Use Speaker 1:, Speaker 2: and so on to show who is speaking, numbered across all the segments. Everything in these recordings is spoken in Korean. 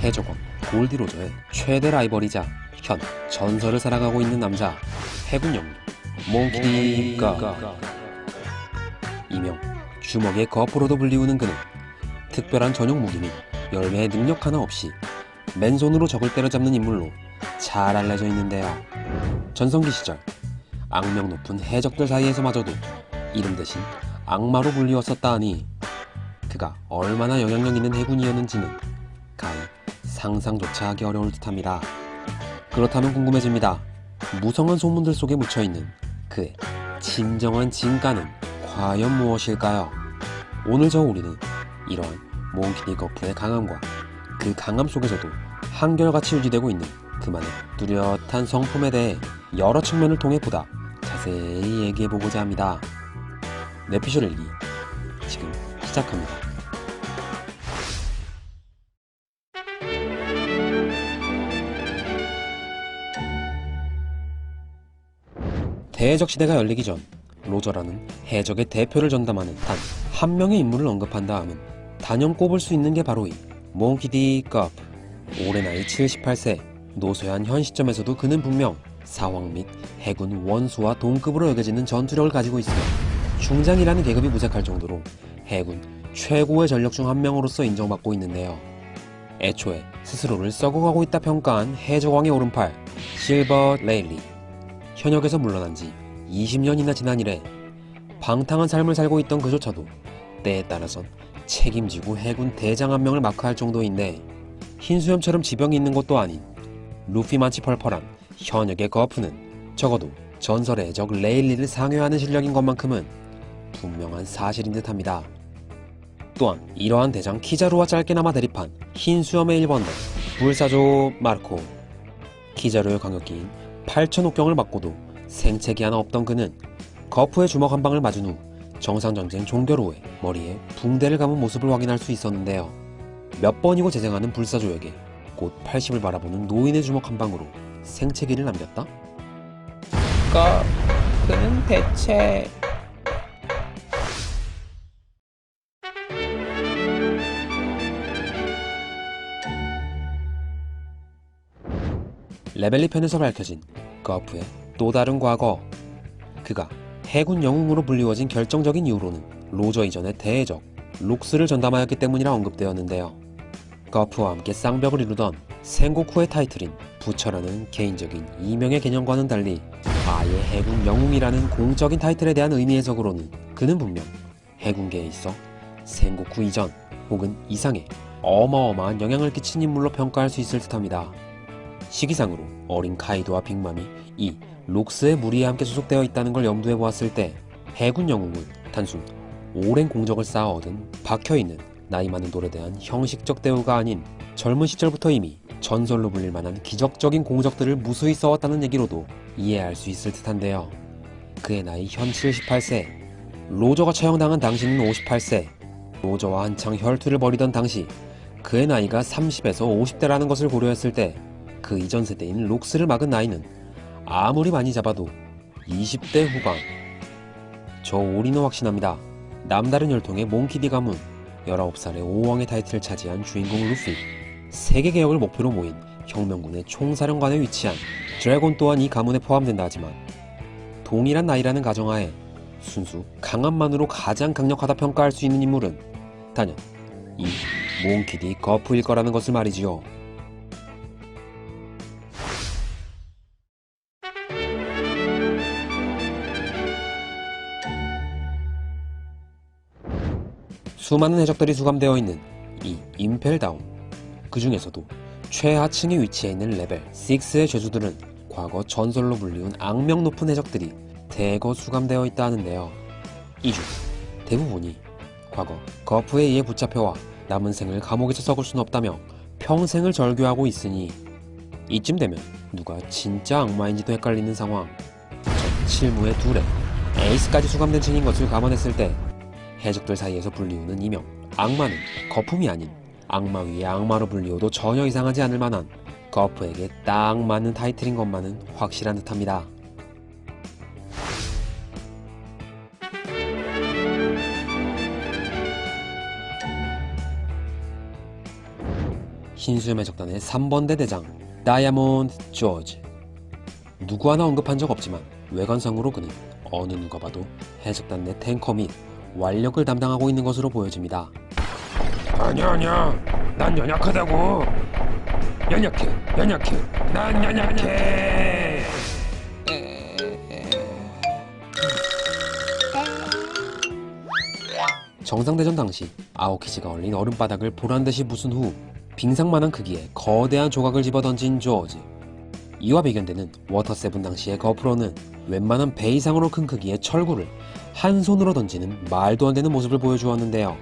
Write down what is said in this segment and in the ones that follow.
Speaker 1: 해적왕 골디로저의 최대 라이벌이자 현 전설을 살아가고 있는 남자 해군 영웅 몽키디가 이명 주먹의 거프로도 불리우는 그는 특별한 전용 무기 및 열매의 능력 하나 없이 맨손으로 적을 때려잡는 인물로 잘 알려져 있는데요. 전성기 시절 악명 높은 해적들 사이에서마저도 이름 대신 악마로 불리웠었다 하니 그가 얼마나 영향력 있는 해군이었는지는 가히 상상조차 하기 어려울 듯합니다. 그렇다면 궁금해집니다. 무성한 소문들 속에 묻혀있는 그의 진정한 진가는 과연 무엇일까요? 오늘 우리는 이러한 몽키디 거프의 강함과 그 강함 속에서도 한결같이 유지되고 있는 그만의 뚜렷한 성품에 대해 여러 측면을 통해 보다 자세히 얘기해보고자 합니다. 뇌피셜 일기 지금 시작합니다. 대해적 시대가 열리기 전 로저라는 해적의 대표를 전담하는 단 한 명의 인물을 언급한다 하면 단연 꼽을 수 있는 게 바로 이 몽키디 거프. 올해 나이 78세, 노쇠한 현 시점에서도 그는 분명 사왕 및 해군 원수와 동급으로 여겨지는 전투력을 가지고 있으며 중장이라는 계급이 무색할 정도로 해군 최고의 전력 중 한 명으로서 인정받고 있는데요. 애초에 스스로를 썩어가고 있다 평가한 해적왕의 오른팔 실버 레일리. 현역에서 물러난 지 20년이나 지난 이래 방탕한 삶을 살고 있던 그조차도 때에 따라선 책임지고 해군 대장 한 명을 마크할 정도인데 흰수염처럼 지병이 있는 것도 아닌 루피만치 펄펄한 현역의 거프는 적어도 전설의 해적 레일리를 상회하는 실력인 것만큼은 분명한 사실인 듯합니다. 또한 이러한 대장 키자루와 짧게나마 대립한 흰수염의 1번대 불사조 마르코. 키자루의 광역기인 8,000옥경을 맞고도 생채기 하나 없던 그는 거프의 주먹 한 방을 맞은 후 정상전쟁 종결 후에 머리에 붕대를 감은 모습을 확인할 수 있었는데요. 몇 번이고 재생하는 불사조에게 곧 80을 바라보는 노인의 주먹 한 방으로 생채기를 남겼다?
Speaker 2: 그는 대체...
Speaker 1: 레벨리 편에서 밝혀진 거프의 또 다른 과거. 그가 해군 영웅으로 불리워진 결정적인 이유로는 로저 이전의 대해적 룩스를 전담하였기 때문이라 언급되었는데요. 거프와 함께 쌍벽을 이루던 생고쿠의 타이틀인 부처라는 개인적인 이명의 개념과는 달리 아예 해군 영웅이라는 공적인 타이틀에 대한 의미 해석으로는 그는 분명 해군계에 있어 생고쿠 이전 혹은 이상의 어마어마한 영향을 끼친 인물로 평가할 수 있을 듯합니다. 시기상으로 어린 카이도와 빅맘이 이 록스의 무리에 함께 소속되어 있다는 걸 염두에 보았을 때 해군 영웅은 단순 오랜 공적을 쌓아 얻은 박혀있는 나이 많은 돌에 대한 형식적 대우가 아닌 젊은 시절부터 이미 전설로 불릴 만한 기적적인 공적들을 무수히 써왔다는 얘기로도 이해할 수 있을 듯한데요. 그의 나이 현 78세, 로저가 처형당한 당시는 58세, 로저와 한창 혈투를 벌이던 당시 그의 나이가 30에서 50대라는 것을 고려했을 때 그 이전 세대인 록스를 막은 나이는 아무리 많이 잡아도 20대 후반. 저 올인은 확신합니다. 남다른 혈통의 몽키디 가문, 19살의 5왕의 타이틀을 차지한 주인공 루피, 세계 개혁을 목표로 모인 혁명군의 총사령관에 위치한 드래곤 또한 이 가문에 포함된다 하지만 동일한 나이라는 가정하에 순수 강함만으로 가장 강력하다 평가할 수 있는 인물은 단연 이 몽키디 거프일 거라는 것을 말이지요. 수많은 해적들이 수감되어 있는 이 임펠다운. 그 중에서도 최하층에 위치해 있는 레벨 6의 죄수들은 과거 전설로 불리운 악명 높은 해적들이 대거 수감되어 있다 하는데요. 이 중 대부분이 과거 거프에 의해 붙잡혀와 남은 생을 감옥에서 썩을 순 없다며 평생을 절규하고 있으니 이쯤 되면 누가 진짜 악마인지도 헷갈리는 상황. 전 칠무의 둘에 에이스까지 수감된 층인 것을 감안했을 때 해적들 사이에서 불리우는 이명 악마는 거품이 아닌 악마 위에 악마로 불리워도 전혀 이상하지 않을 만한 거프에게 딱 맞는 타이틀인 것만은 확실한 듯합니다. 흰수염 해적단의 3번대 대장 다이아몬드 조지. 누구 하나 언급한 적 없지만 외관상으로 그는 어느 누가 봐도 해적단 내 탱커 및 완력을 담당하고 있는 것으로 보여집니다.
Speaker 3: 아니야. 난 연약하다고. 연약해. 난 연약해.
Speaker 1: 정상대전 당시 아오키지가 얼린 얼음바닥을 보란듯이 부순 후 빙상만한 크기의 거대한 조각을 집어던진 조지. 이와 배경되는 워터7 당시의 거프로는 웬만한 배 이상으로 큰 크기의 철구를 한 손으로 던지는 말도 안 되는 모습을 보여주었는데요.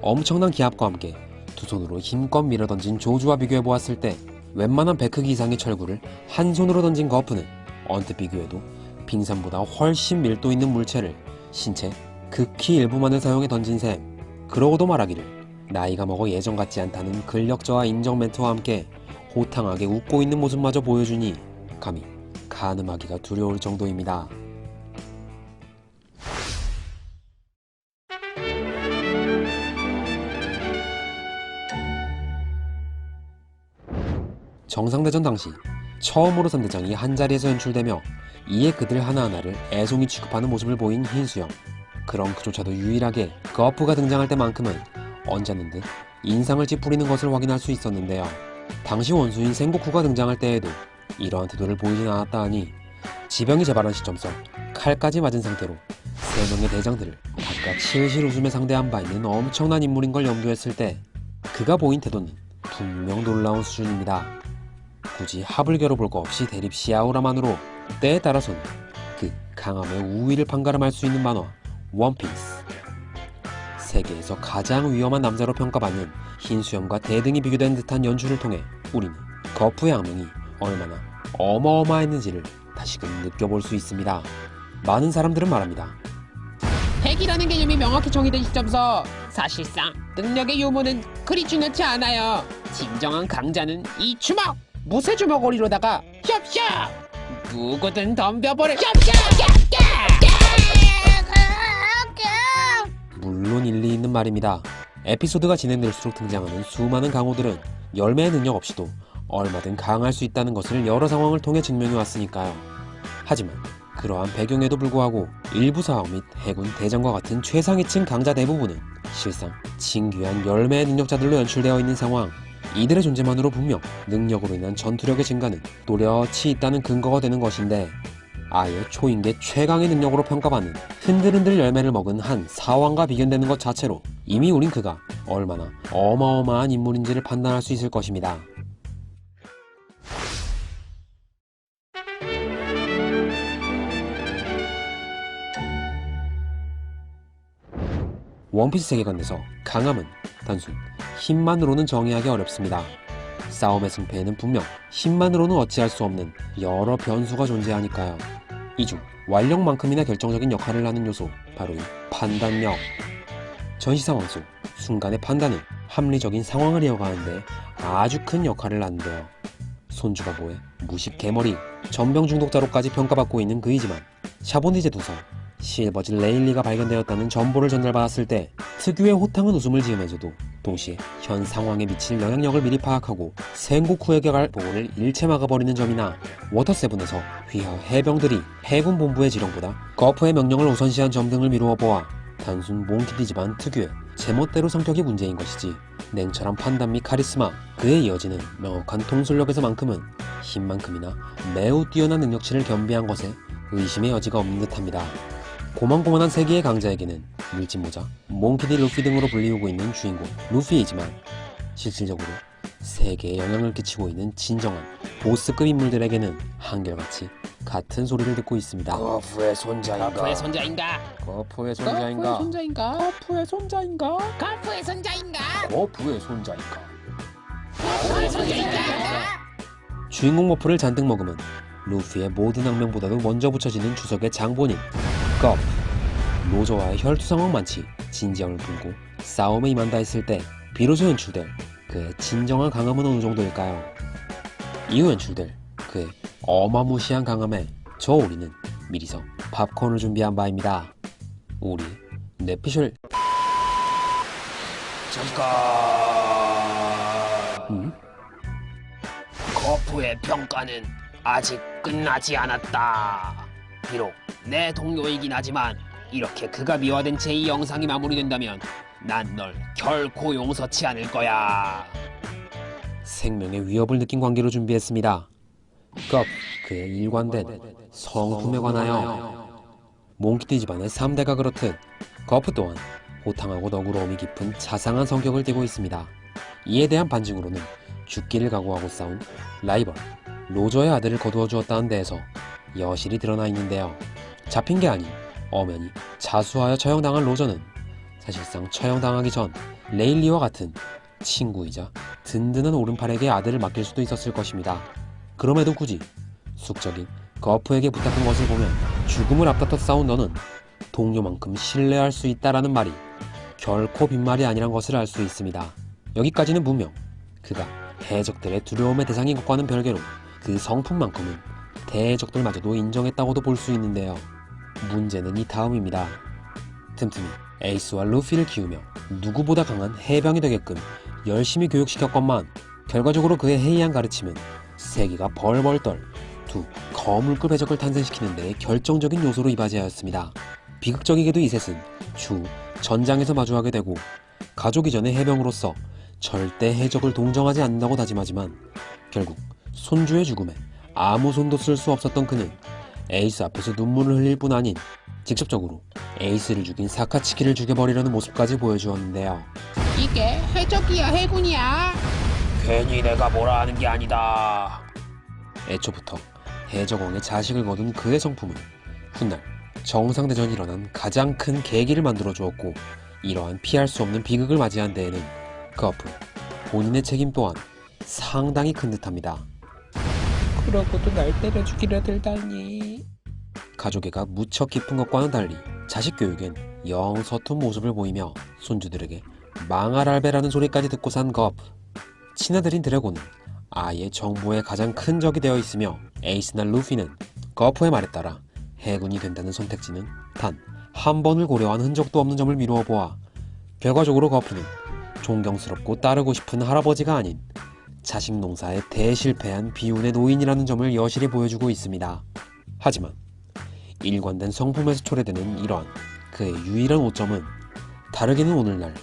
Speaker 1: 엄청난 기압과 함께 두 손으로 힘껏 밀어 던진 조주와 비교해보았을 때 웬만한 배 크기 이상의 철구를 한 손으로 던진 거프는 언뜻 비교해도 빙산보다 훨씬 밀도 있는 물체를 신체 극히 일부만을 사용해 던진 셈. 그러고도 말하기를 나이가 먹어 예전 같지 않다는 근력저하 인정 멘트와 함께 호탕하게 웃고 있는 모습마저 보여주니 감히 가늠하기가 두려울 정도입니다. 정상대전 당시 처음으로 3대장이 한자리에서 연출되며 이에 그들 하나하나를 애송이 취급하는 모습을 보인 흰수염. 그럼 그조차도 유일하게 거프가 등장할 때만큼은 언짢은 듯 인상을 찌푸리는 것을 확인할 수 있었는데요. 당시 원수인 생고쿠가 등장할 때에도 이러한 태도를 보이진 않았다 하니 지병이 재발한 시점서 칼까지 맞은 상태로 3명의 대장들을 각각 실실 웃으며 상대한 바 있는 엄청난 인물인 걸 염두했을 때 그가 보인 태도는 분명 놀라운 수준입니다. 굳이 합을 겨뤄볼 거 없이 대립 시아우라만으로 때에 따라서는 그 강함의 우위를 판가름할 수 있는 만화 원피스. 세계에서 가장 위험한 남자로 평가받는 흰수염과 대등이 비교된 듯한 연출을 통해 우리는 거프의 악명이 얼마나 어마어마했는지를 다시금 느껴볼 수 있습니다. 많은 사람들은 말합니다.
Speaker 2: 핵이라는 개념이 명확히 정의된 시점서 사실상 능력의 유무는 그리 중요치 않아요. 진정한 강자는 이 주먹! 무쇠 주먹거리로다가 샵샵! 누구든 덤벼버려 샵샵!
Speaker 1: 물론 일리 있는 말입니다. 에피소드가 진행될수록 등장하는 수많은 강호들은 열매의 능력 없이도 얼마든 강할 수 있다는 것을 여러 상황을 통해 증명해 왔으니까요. 하지만 그러한 배경에도 불구하고 일부 사학 및 해군 대장과 같은 최상위층 강자 대부분은 실상 진귀한 열매의 능력자들로 연출되어 있는 상황. 이들의 존재만으로 분명 능력으로 인한 전투력의 증가는 또렷이 있다는 근거가 되는 것인데 아예 초인계 최강의 능력으로 평가받는 흔들흔들 열매를 먹은 한 사왕과 비견되는 것 자체로 이미 우린 그가 얼마나 어마어마한 인물인지를 판단할 수 있을 것입니다. 원피스 세계관 내서 강함은 단순 힘만으로는 정의하기 어렵습니다. 싸움의 승패에는 분명 힘만으로는 어찌할 수 없는 여러 변수가 존재하니까요. 이 중 완력만큼이나 결정적인 역할을 하는 요소, 바로 이 판단력. 전시 상황 속 순간의 판단은 합리적인 상황을 이어가는데 아주 큰 역할을 하는데요. 손주바보의 무식 개머리, 전병 중독자로까지 평가받고 있는 그이지만 샤보니제 두성, 실버진 레일리가 발견되었다는 정보를 전달받았을 때 특유의 호탕한 웃음을 지으면서도 동시에 현 상황에 미칠 영향력을 미리 파악하고 생고쿠에게 갈 보고를 일체 막아버리는 점이나 워터7에서 휘하 해병들이 해군 본부의 지령보다 거프의 명령을 우선시한 점 등을 미루어 보아 단순 몽키디 집안 특유의 제멋대로 성격이 문제인 것이지 냉철한 판단 및 카리스마, 그에 이어지는 명확한 통솔력에서만큼은 힘만큼이나 매우 뛰어난 능력치를 겸비한 것에 의심의 여지가 없는 듯합니다. 고만고만한 세계의 강자에게는 물집모자, 몽키디 루피 등으로 불리우고 있는 주인공 루피이지만 실질적으로 세계에 영향을 끼치고 있는 진정한 보스급 인물들에게는 한결같이 같은 소리를 듣고 있습니다.
Speaker 3: 거프의 손자인가?
Speaker 2: 거프의 손자인가?
Speaker 1: 거프의
Speaker 2: 손자인가?
Speaker 1: 손자인가?
Speaker 2: 거프의 손자인가? 거프의 손자인가?
Speaker 1: 거프의 손자인가?
Speaker 2: 거프의 손자인가?
Speaker 1: 주인공 머프를 잔뜩 먹으면 루피의 모든 악명보다도 먼저 붙여지는 주석의 장본인 거프. 로저와의 혈투 상황만치 진지함을 품고 싸움에 임한다 했을 때 비로소 연출될 그의 진정한 강함은 어느 정도일까요? 이후 연출될 그의 어마무시한 강함에 저 우리는 미리서 팝콘을 준비한 바입니다. 우리 뇌피셜
Speaker 3: 잠깐.
Speaker 2: 거프의 평가는 아직 끝나지 않았다. 비록 내 동료이긴 하지만 이렇게 그가 미화된 제2 영상이 마무리된다면 난 널 결코 용서치 않을 거야.
Speaker 1: 생명의 위협을 느낀 관계로 준비했습니다. 껍, 그의 일관된 성품에 관하여. 몽키티 집안의 3대가 그렇듯 거프 또한 호탕하고 너그러움이 깊은 자상한 성격을 띠고 있습니다. 이에 대한 반증으로는 죽기를 각오하고 싸운 라이벌 로저의 아들을 거두어 주었다는 데에서 여실히 드러나 있는데요. 잡힌 게 아닌 엄연히 자수하여 처형당한 로저는 사실상 처형당하기 전 레일리와 같은 친구이자 든든한 오른팔에게 아들을 맡길 수도 있었을 것입니다. 그럼에도 굳이 숙적인 거프에게 부탁한 것을 보면 죽음을 앞다퉈 싸운 너는 동료만큼 신뢰할 수 있다라는 말이 결코 빈말이 아니란 것을 알 수 있습니다. 여기까지는 분명 그가 해적들의 두려움의 대상인 것과는 별개로 그 성품만큼은 대적들마저도 인정했다고도 볼 수 있는데요. 문제는 이 다음입니다. 틈틈이 에이스와 루피를 키우며 누구보다 강한 해병이 되게끔 열심히 교육시켰건만 결과적으로 그의 해이한 가르침은 세계가 벌벌 떨 두 거물급 해적을 탄생시키는 데 결정적인 요소로 이바지하였습니다. 비극적이게도 이 셋은 추후 전장에서 마주하게 되고 가족 이전의 해병으로서 절대 해적을 동정하지 않는다고 다짐하지만 결국 손주의 죽음에 아무 손도 쓸 수 없었던 그는 에이스 앞에서 눈물을 흘릴 뿐 아닌 직접적으로 에이스를 죽인 사카츠키를 죽여버리려는 모습까지 보여주었는데요.
Speaker 2: 이게 해적이야 해군이야?
Speaker 3: 괜히 내가 뭐라 하는 게 아니다.
Speaker 1: 애초부터 해적왕의 자식을 거둔 그의 성품은 훗날 정상대전이 일어난 가장 큰 계기를 만들어 주었고 이러한 피할 수 없는 비극을 맞이한 데에는 그 앞으로 본인의 책임 또한 상당히 큰 듯합니다.
Speaker 2: 그러고도 날 때려 죽이려 들다니.
Speaker 1: 가족애가 무척 깊은 것과는 달리 자식 교육엔 영 서툰 모습을 보이며 손주들에게 망할알베라는 소리까지 듣고 산 거프. 친아들인 드래곤은 아예 정보의 가장 큰 적이 되어 있으며 에이스나 루피는 거프의 말에 따라 해군이 된다는 선택지는 단 한 번을 고려한 흔적도 없는 점을 미루어 보아 결과적으로 거프는 존경스럽고 따르고 싶은 할아버지가 아닌 자식 농사에 대실패한 비운의 노인이라는 점을 여실히 보여주고 있습니다. 하지만 일관된 성품에서 초래되는 이러한 그의 유일한 오점은 다르게는 오늘날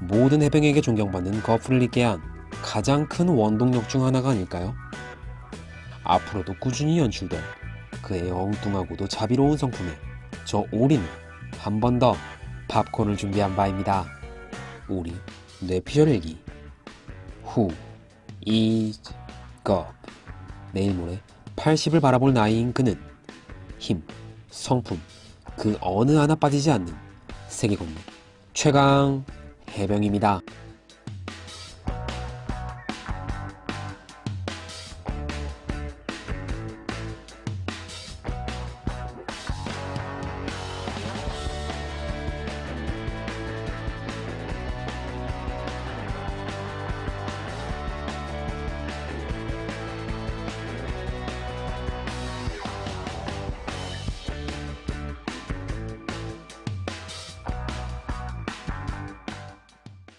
Speaker 1: 모든 해병에게 존경받는 거프를 있게 한 가장 큰 원동력 중 하나가 아닐까요? 앞으로도 꾸준히 연출될 그의 엉뚱하고도 자비로운 성품에 저 오리는 한 번 더 팝콘을 준비한 바입니다. 오리 뇌피셜 일기. Who is God? 내일 모레 80을 바라볼 나이인 그는 힘, 성품, 그 어느 하나 빠지지 않는 세계권력 최강 해병입니다.